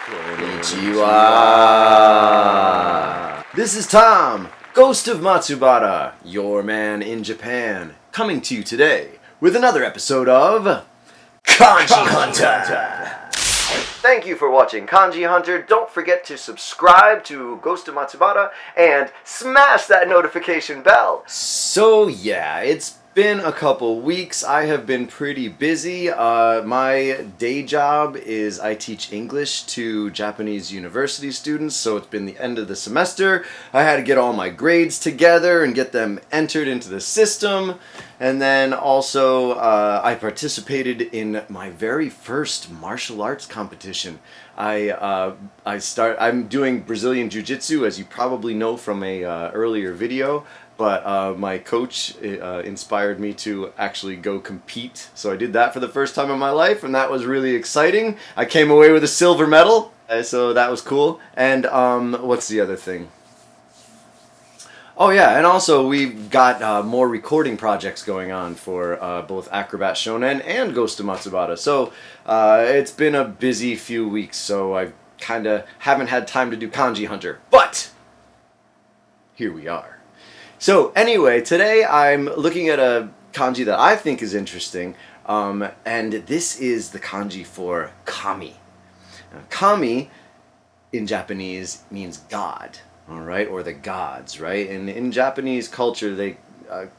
Konnichiwa. This is Tom, Ghost of Matsubara, your man in Japan, coming to you today with another episode of Kanji Hunter. Thank you for watching Kanji Hunter. Don't forget to subscribe to Ghost of Matsubara and smash that notification bell. So yeah, it's been a couple weeks. I have been pretty busy. My day job is I teach English to Japanese university students, so it's been the end of the semester. I had to get all my grades together and get them entered into the system. And then also I participated in my very first martial arts competition. I'm doing Brazilian Jiu-Jitsu, as you probably know from a earlier video. But my coach inspired me to actually go compete. So I did that for the first time in my life, and that was really exciting. I came away with a silver medal, so that was cool. And what's the other thing? Oh yeah, and also we've got more recording projects going on for both Acrobat Shonen and Ghost of Matsubara. So it's been a busy few weeks, so I kind of haven't had time to do Kanji Hunter. But here we are. So anyway, today I'm looking at a kanji that I think is interesting, and this is the kanji for kami. Now, kami in Japanese means God, all right, or the gods, right? And in Japanese culture, they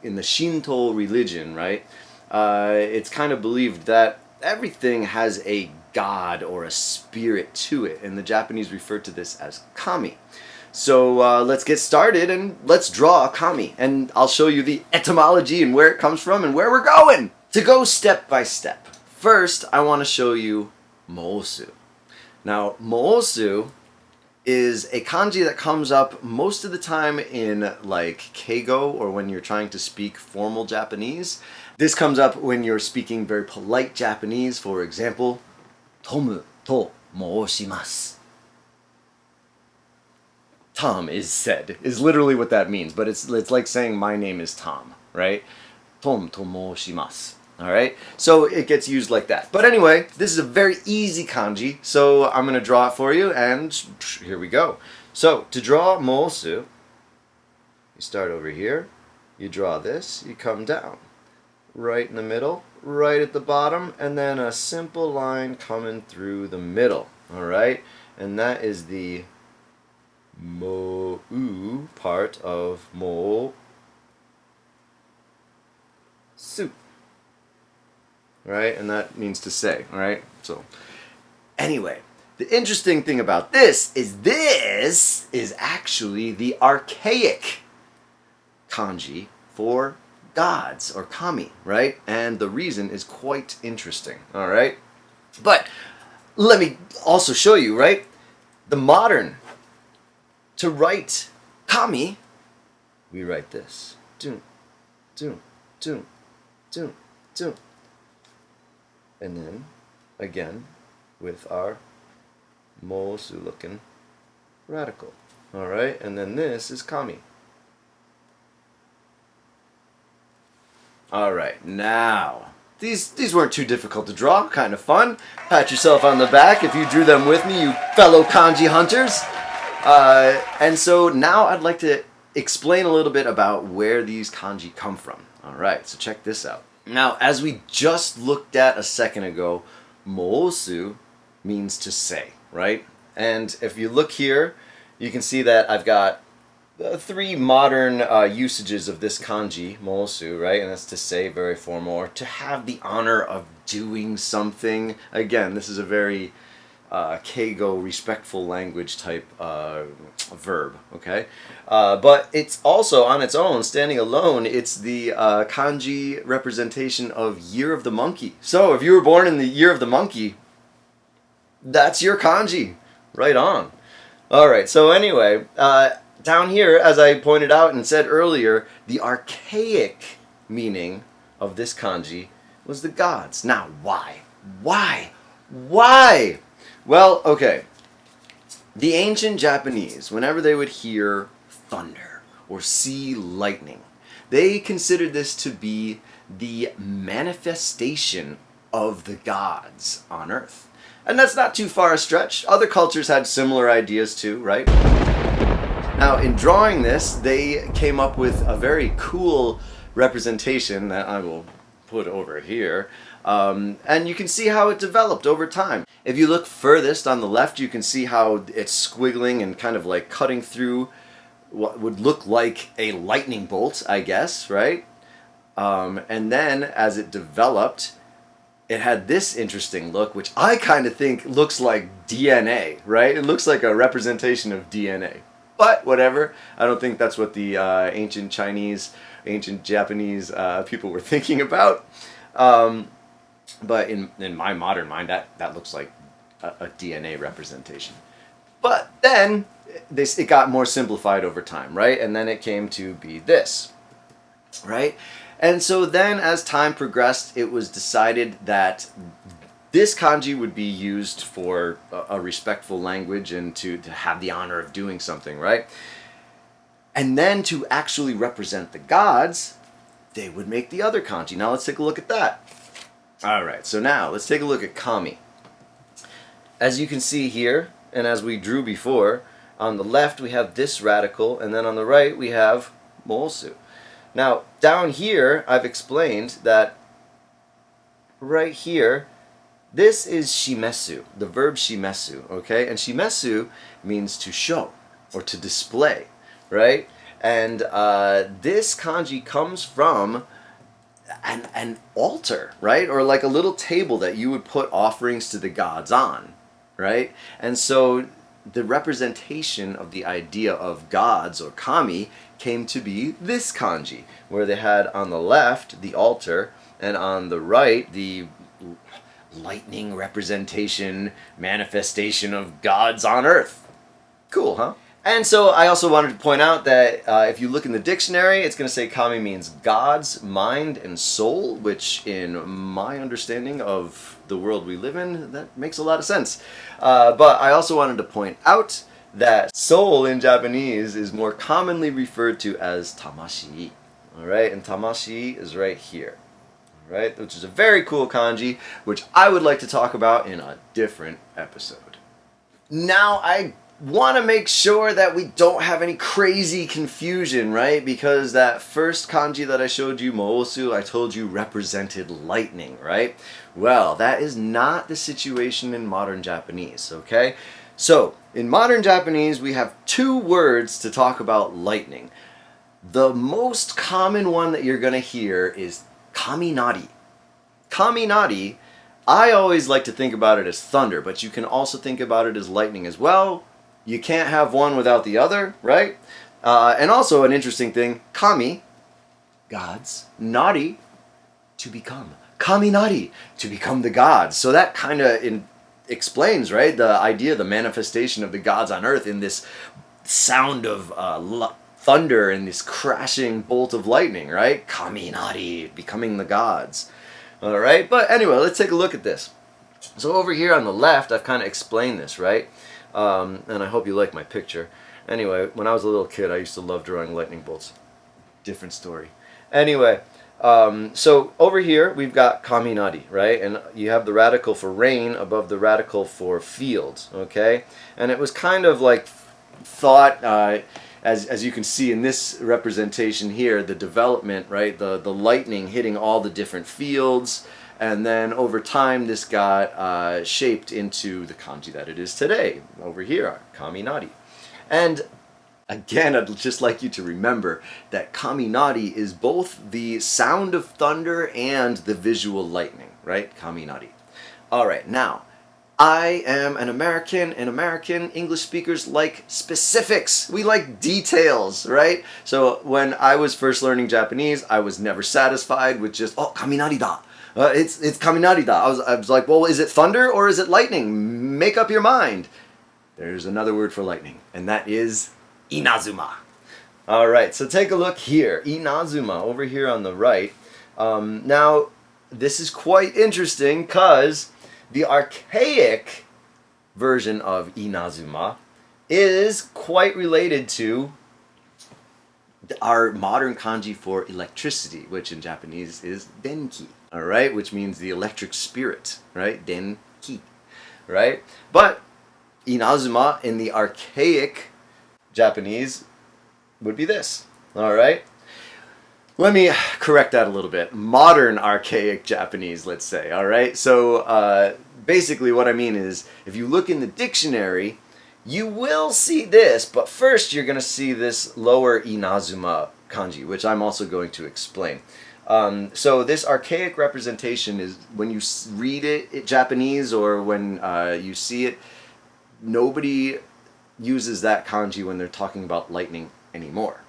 in the Shinto religion, right, it's kind of believed that everything has a god or a spirit to it, and the Japanese refer to this as kami. So let's get started and let's draw a kami, and I'll show you the etymology and where it comes from and where we're going. To go step by step, first I want to show you moosu. Now moosu is a kanji that comes up most of the time in like keigo, or when you're trying to speak formal Japanese. This comes up when you're speaking very polite Japanese. For example, tomu to mooshimasu. Tom is literally what that means, but it's like saying my name is Tom, right? Tom to mooshimasu. All right, so it gets used like that. But anyway, this is a very easy kanji, so I'm gonna draw it for you, and here we go. So to draw moosu, you start over here, you draw this, you come down, right in the middle, right at the bottom, and then a simple line coming through the middle. All right, and that is the mo-u part of mo-su. Right? And that means to say, alright? So, anyway, the interesting thing about this is actually the archaic kanji for gods, or kami, right? And the reason is quite interesting, alright? But, let me also show you, right? The modern, to write kami, we write this. Dun, dun, dun, dun, dun. And then, again, with our moosu looking radical. Alright, and then this is kami. Alright, now, these weren't too difficult to draw, kind of fun. Pat yourself on the back if you drew them with me, you fellow kanji hunters. And so now I'd like to explain a little bit about where these kanji come from. Alright, so check this out. Now, as we just looked at a second ago, moosu means to say, right? And if you look here, you can see that I've got three modern usages of this kanji, moosu, right? And that's to say, very formal, or to have the honor of doing something. Again, this is a very keigo, respectful language type verb, okay? But it's also, on its own, standing alone, it's the kanji representation of Year of the Monkey. So if you were born in the Year of the Monkey, that's your kanji. Right on. Alright, so anyway, down here, as I pointed out and said earlier, the archaic meaning of this kanji was the gods. Now, why? Why? Why? Well, okay. The ancient Japanese, whenever they would hear thunder or see lightning, they considered this to be the manifestation of the gods on earth. And that's not too far a stretch. Other cultures had similar ideas too, right? Now, in drawing this, they came up with a very cool representation that I will put over here. And you can see how it developed over time. If you look furthest on the left, you can see how it's squiggling and kind of like cutting through what would look like a lightning bolt, I guess, right? And then as it developed, it had this interesting look, which I kind of think looks like DNA, right? It looks like a representation of DNA. But whatever, I don't think that's what the ancient Chinese, ancient Japanese people were thinking about. But in my modern mind, that looks like a DNA representation. But then it got more simplified over time, right? And then it came to be this, right? And so then as time progressed, it was decided that this kanji would be used for a respectful language and to have the honor of doing something, right? And then to actually represent the gods, they would make the other kanji. Now let's take a look at that. All right, so now let's take a look at kami. As you can see here, and as we drew before, on the left we have this radical, and then on the right we have mosu. Now, down here, I've explained that right here, this is shimesu, the verb shimesu, okay? And shimesu means to show or to display, right? And this kanji comes from an altar, right? Or like a little table that you would put offerings to the gods on, right? And so the representation of the idea of gods or kami came to be this kanji, where they had on the left the altar and on the right the lightning representation, manifestation of gods on earth. Cool, huh? And so I also wanted to point out that if you look in the dictionary, it's going to say kami means gods, mind, and soul, which in my understanding of the world we live in, that makes a lot of sense. But I also wanted to point out that soul in Japanese is more commonly referred to as tamashi. Alright, and tamashi is right here. Right, which is a very cool kanji, which I would like to talk about in a different episode. Now, I want to make sure that we don't have any crazy confusion, right? Because that first kanji that I showed you, moosu, I told you represented lightning, right? Well, that is not the situation in modern Japanese, okay? So, in modern Japanese, we have two words to talk about lightning. The most common one that you're going to hear is kaminari. Kaminari, I always like to think about it as thunder, but you can also think about it as lightning as well. You can't have one without the other, right? And also an interesting thing, kami, gods, nari, to become. Kaminari, to become the gods. So that kind of explains, right, the idea, the manifestation of the gods on earth in this sound of thunder and this crashing bolt of lightning, right? Kaminari, becoming the gods. All right, but anyway, let's take a look at this. So over here on the left, I've kind of explained this, right? And I hope you like my picture. Anyway, when I was a little kid, I used to love drawing lightning bolts. Different story. Anyway, so over here, we've got kaminari, right? And you have the radical for rain above the radical for fields, okay? And it was kind of like thought, as you can see in this representation here, the development, right? The lightning hitting all the different fields. And then over time, this got shaped into the kanji that it is today. Over here, kaminari. And again, I'd just like you to remember that kaminari is both the sound of thunder and the visual lightning, right? Kaminari. All right, now, I am an American, and American English speakers like specifics. We like details, right? So when I was first learning Japanese, I was never satisfied with just, oh, kaminari da. It's kaminari da. I was like, well, is it thunder or is it lightning? Make up your mind. There's another word for lightning, and that is inazuma. All right, so take a look here. Inazuma, over here on the right. Now, this is quite interesting because the archaic version of inazuma is quite related to our modern kanji for electricity, which in Japanese is denki, all right, which means the electric spirit, right, denki. right? But inazuma in the archaic Japanese would be this, all right? Let me correct that a little bit. Modern archaic Japanese, let's say, all right? So basically what I mean is, if you look in the dictionary, you will see this, but first you're going to see this lower inazuma kanji, which I'm also going to explain. So this archaic representation is, when you read it Japanese, or when you see it, nobody uses that kanji when they're talking about lightning anymore.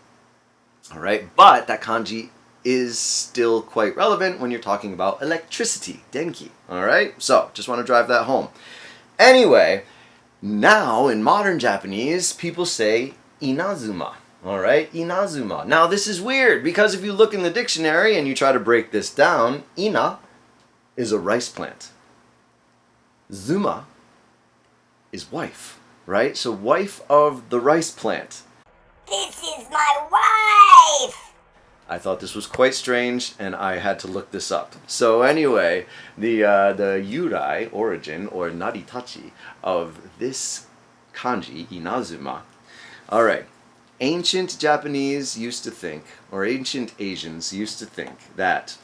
All right, but that kanji is still quite relevant when you're talking about electricity, denki. All right, so just want to drive that home. Anyway, now in modern Japanese, people say inazuma. All right, inazuma. Now this is weird, because if you look in the dictionary and you try to break this down, ina is a rice plant. Zuma is wife, right? So wife of the rice plant. This is my wife! I thought this was quite strange, and I had to look this up. So anyway, the yurai, origin, or naritachi of this kanji, inazuma. All right, ancient Japanese used to think, or ancient Asians used to think, that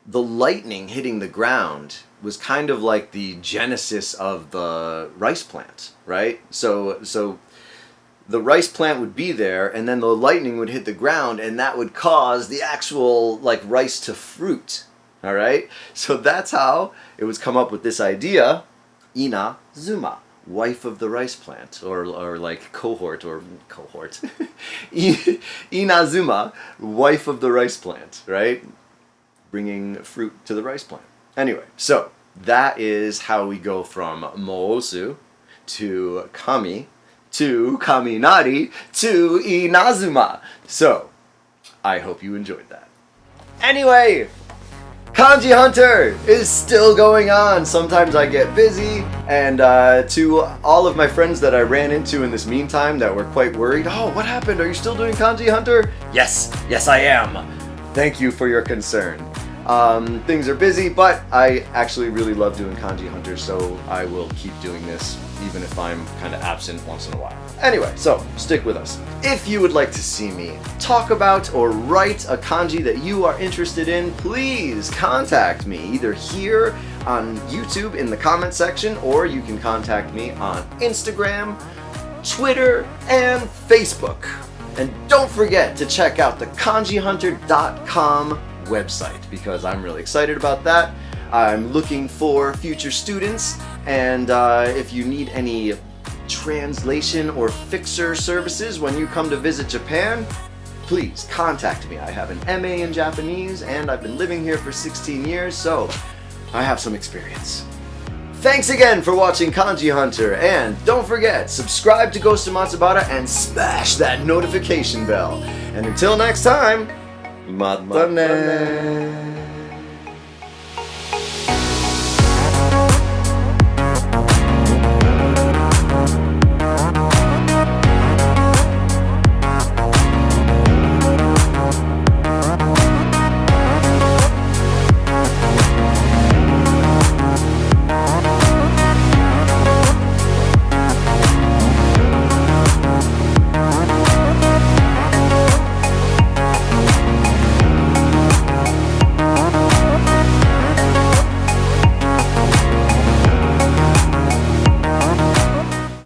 the lightning hitting the ground was kind of like the genesis of the rice plant, right? So the rice plant would be there, and then the lightning would hit the ground, and that would cause the actual rice to fruit. All right, so that's how it was come up with this idea, inazuma, wife of the rice plant, or like cohort. Inazuma, wife of the rice plant, right? Bringing fruit to the rice plant. Anyway, so that is how we go from moosu to kami to kaminari to inazuma. So, I hope you enjoyed that. Anyway, Kanji Hunter is still going on. Sometimes I get busy, and to all of my friends that I ran into in this meantime that were quite worried, oh, what happened? Are you still doing Kanji Hunter? Yes, I am. Thank you for your concern. Things are busy, but I actually really love doing Kanji Hunter, so I will keep doing this even if I'm kind of absent once in a while. Anyway, so stick with us. If you would like to see me talk about or write a kanji that you are interested in, please contact me either here on YouTube in the comment section, or you can contact me on Instagram, Twitter, and Facebook. And don't forget to check out the kanjihunter.com website, because I'm really excited about that. I'm looking for future students, and if you need any translation or fixer services when you come to visit Japan, please contact me. I have an MA in Japanese, and I've been living here for 16 years, so I have some experience. Thanks again for watching Kanji Hunter, and don't forget, subscribe to Ghost of Matsubara and smash that notification bell. And until next time, mata ne!